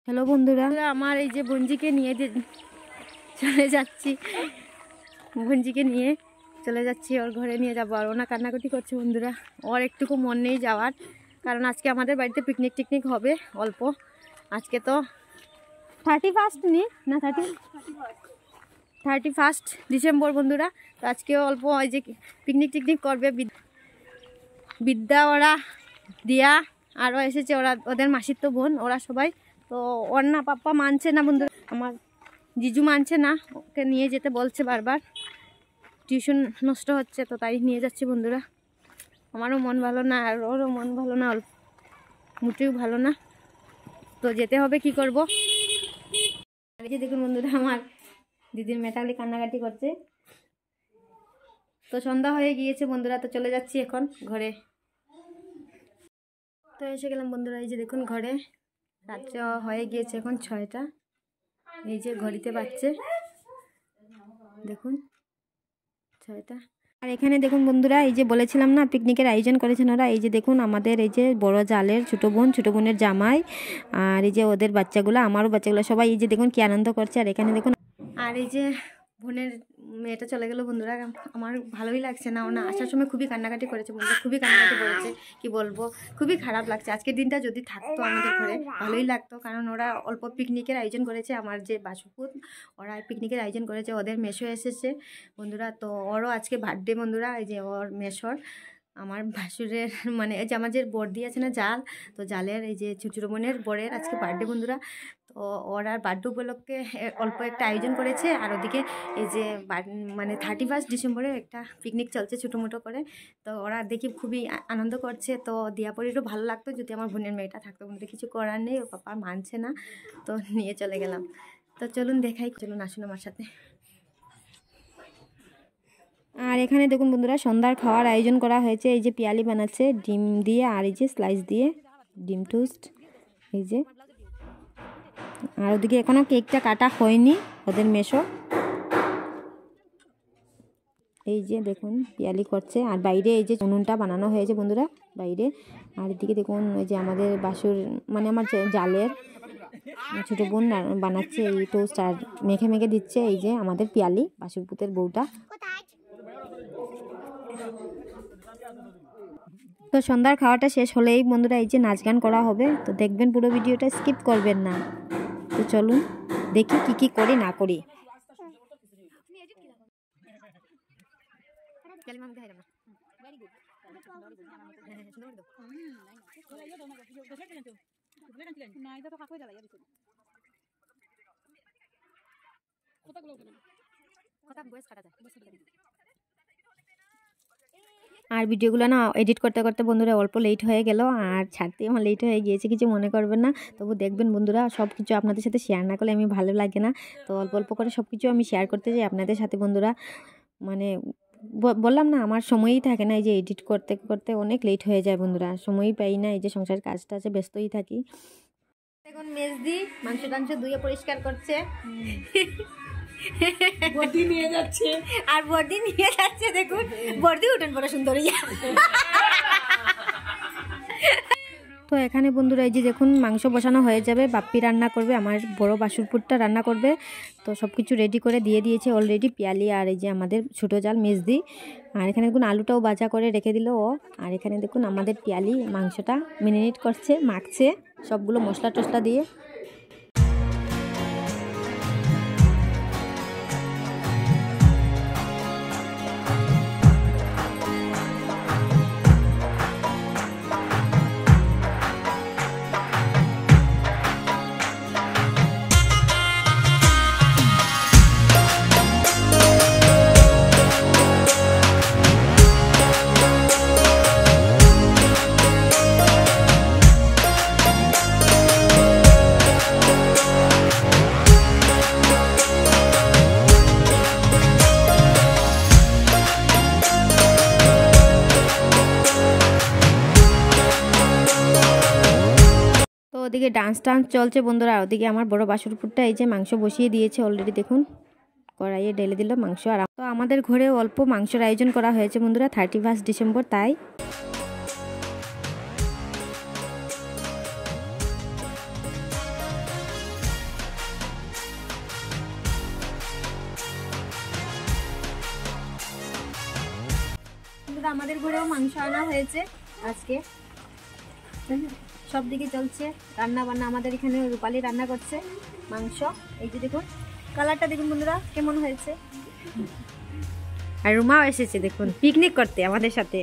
Hello বন্ধুরা, আমার এই যে বঞ্জিকে নিয়ে চলে যাচ্ছি। বঞ্জিকে নিয়ে চলে যাচ্ছি, ওর ঘরে নিয়ে যাবো। আর ওনা কান্নাকাটি করছে বন্ধুরা, ওর একটুকু মন নেই যাওয়ার, কারণ আজকে আমাদের বাড়িতে পিকনিক টিকনিক হবে অল্প। আজকে তো 31 না 31 ডিসেম্বর বন্ধুরা। তো আজকে অল্প ওই যে পিকনিক টিকনিক করবে। বিদ্যা, ওরা দিয়া আরও এসেছে, ওরা ওদের মাসির তো বোন, ওরা সবাই। তো ওর না পাপ্পা মানছে না বন্ধুরা, আমার জিজু মানছে না, ওকে নিয়ে যেতে বলছে বারবার। টিউশন নষ্ট হচ্ছে, তো তাই নিয়ে যাচ্ছে বন্ধুরা। আমারও মন ভালো না, আর ওরও মন ভালো না, অল্প মোটেও ভালো না। তো যেতে হবে, কি করব। এই যে দেখুন বন্ধুরা, আমার দিদির মেয়েটাগুলি কান্নাকাটি করছে। তো সন্ধ্যা হয়ে গিয়েছে বন্ধুরা, তো চলে যাচ্ছি এখন ঘরে। তো এসে গেলাম বন্ধুরা, এই যে দেখুন ঘরে। রাত্রে হয়ে গিয়েছে এখন 6টা। এই যে ঘড়িতে বাজছে, দেখুন 6টা। আর এখানে দেখুন বন্ধুরা, এই যে বলেছিলাম না পিকনিকের আয়োজন করেছেন ওরা। এই যে দেখুন আমাদের এই যে বড় জালের ছোটো বোনের জামাই, আর এই যে ওদের বাচ্চাগুলো, আমারও বাচ্চাগুলো, সবাই এই যে দেখুন কি আনন্দ করছে। আর এখানে দেখুন, আর এই যে বোনের মেয়েটা চলে গেল বন্ধুরা। আমার ভালোই লাগছে না, ওনা আসার সময় খুবই কান্নাকাটি করেছে বন্ধুরা, খুবই কান্নাকাটি করেছে। কি বলবো, খুবই খারাপ লাগছে। আজকের দিনটা যদি থাকতো আমাদের ঘরে ভালোই লাগতো, কারণ ওরা অল্প পিকনিকের আয়োজন করেছে। আমার যে বাসুপুত, ওরা পিকনিকের আয়োজন করেছে, ওদের মেশো এসেছে বন্ধুরা। তো ওরও আজকে বার্থডে বন্ধুরা, এই যে ওর মেশোর, আমার ভাসুরের মানে এই যে আমার যে বর্দি আছে না জাল, তো জালের এই যে ছোটো বোনের বরের আজকে বার্থডে বন্ধুরা। তো ওরা বার্থডে উপলক্ষে অল্প একটা আয়োজন করেছে। আর ওদিকে এই যে মানে 31 ডিসেম্বরে একটা পিকনিক চলছে ছোটো মোটো করে। তো ওরা দেখি খুবই আনন্দ করছে। তো দিয়াপরিরও ভালো লাগতো যদি আমার বোনের মেয়েটা থাকতো, কিন্তু কিছু করার নেই, ও পাপা মানছে না, তো নিয়ে চলে গেলাম। তো চলুন দেখাই, চলুন আসুন আমার সাথে। আর এখানে দেখুন বন্ধুরা, সন্ধ্যার খাওয়ার আয়োজন করা হয়েছে। এই যে পিয়ালি বানাচ্ছে ডিম দিয়ে, আর এই যে স্লাইস দিয়ে ডিম টোস্ট, এই যে। আর ওদিকে এখনও কেকটা কাটা হয়নি ওদের মেশো। এই যে দেখুন পিয়ালি করছে। আর বাইরে এই যে উনুনটা বানানো হয়েছে বন্ধুরা বাইরে। আর এদিকে দেখুন ওই যে আমাদের বাসুর মানে আমার জালের ছোটো বোন বানাচ্ছে এই টোস্ট, আর মেখে মেখে দিচ্ছে এই যে আমাদের পিয়ালি, বাসুর পুতের বউটা। তো সন্ধ্যার খাওয়াটা শেষ হলেই বন্ধুরা এই যে নাচ গান করা হবে। তো দেখবেন, পুরো ভিডিওটা স্কিপ করবেন না। তো চলুন দেখি কি কি করি না করি। আর ভিডিওগুলো না এডিট করতে করতে বন্ধুরা অল্প লেট হয়ে গেল, আর ছাড়তে আমার লেট হয়ে গিয়েছে, কিছু মনে করবেন না। তবু দেখবেন বন্ধুরা, সব কিছু আপনাদের সাথে শেয়ার না করলে আমি ভালো লাগে না। তো অল্প অল্প করে সব কিছু আমি শেয়ার করতে যাই আপনাদের সাথে বন্ধুরা। মানে বললাম না, আমার সময়ই থাকে না, এই যে এডিট করতে করতে অনেক লেট হয়ে যায় বন্ধুরা, সময়ই পাই না। এই যে সংসারের কাজটা আছে, ব্যস্তই থাকি। এখন মেজদি মাংস টাংস ধুয়ে পরিষ্কার করছে, বর্দি নিয়ে যাচ্ছে, আর বর্দি নিয়ে যাচ্ছে। দেখুন বর্দি উঠেন বড় সুন্দর। তো এখানে বন্ধুরা এই যে দেখুন মাংস বসানো হয়ে যাবে, বাপ্পি রান্না করবে, আমার বড় বাসুরপুরটা রান্না করবে। তো সব কিছু রেডি করে দিয়ে দিয়েছে অলরেডি পিয়ালি, আর এই যে আমাদের ছোটো জাল মেজদি। আর এখানে দেখুন আলুটাও ভাজা করে রেখে দিল ও। আর এখানে দেখুন আমাদের পিয়ালি মাংসটা ম্যারিনেট করছে, মাখছে সবগুলো মশলা টশলা দিয়ে। ওদিকে ডান্স চলছে বন্ধুরা, আর ওদিকে আমার বড় বাসুরপুরটা এই যে মাংস বসিয়ে দিয়েছে অলরেডি, দেখুন কড়াইয়ে ঢেলে দিল মাংস। আর তো আমাদের ঘরে অল্প মাংসের আয়োজন করা হয়েছে বন্ধুরা 31 ডিসেম্বর, তাই। বন্ধুরা আমাদের ঘরেও মাংস আনা হয়েছে আজকে, সব দিকে চলছে রান্না বান্না। আমাদের এখানে রূপালী রান্না করছে মাংস। এই যে দেখুন কালারটা দেখুন বন্ধুরা কেমন হয়েছে। আর রুমাও এসেছে দেখুন পিকনিক করতে আমাদের সাথে।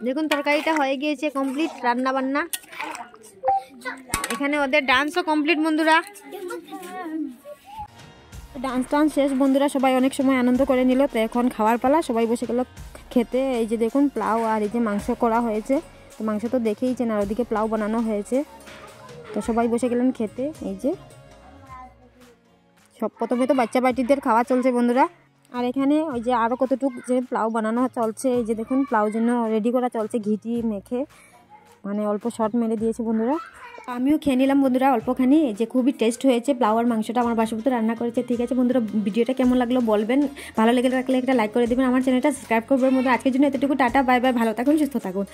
দেখুন তরকারিটা হয়ে গিয়েছে কমপ্লিট, রান্না বান্না। এখানে ওদের ডান্সও কমপ্লিট বন্ধুরা। ডান্স টান্স শেষ বন্ধুরা, সবাই অনেক সময় আনন্দ করে নিল। তো এখন খাওয়ার পালা, সবাই বসে গেল খেতে। এই যে দেখুন পোলাও আর এই যে মাংস করা হয়েছে। তো মাংস তো দেখেইছেন, আর ওদিকে পোলাও বানানো হয়েছে। তো সবাই বসে গেলেন খেতে। এই যে সব প্রথমে তো বাচ্চা বাটিদের খাওয়া চলছে বন্ধুরা। আর এখানে ওই যে আরও কতটুকু যে পোলাও বানানো চলছে। এই যে দেখুন পোলাও জন্য রেডি করা চলছে, ঘিটি মেখে, মানে অল্প শর্ট মেরে দিয়েছে বন্ধুরা। আমিও খেয়ে নিলাম বন্ধুরা অল্পখানি। এই যে খুবই টেস্ট হয়েছে পোলাও আর মাংসটা, আমার বাসুপুত্র রান্না করেছে। ঠিক আছে বন্ধুরা, ভিডিওটা কেমন লাগলো বলবেন, ভালো লেগে থাকলে একটা লাইক করে দেবেন, আমার চ্যানেলটা সাবস্ক্রাইব করবেন বন্ধুরা। আজকের জন্য এতটুকু, টাটা বাই বাই, ভালো থাকুন সুস্থ থাকুন।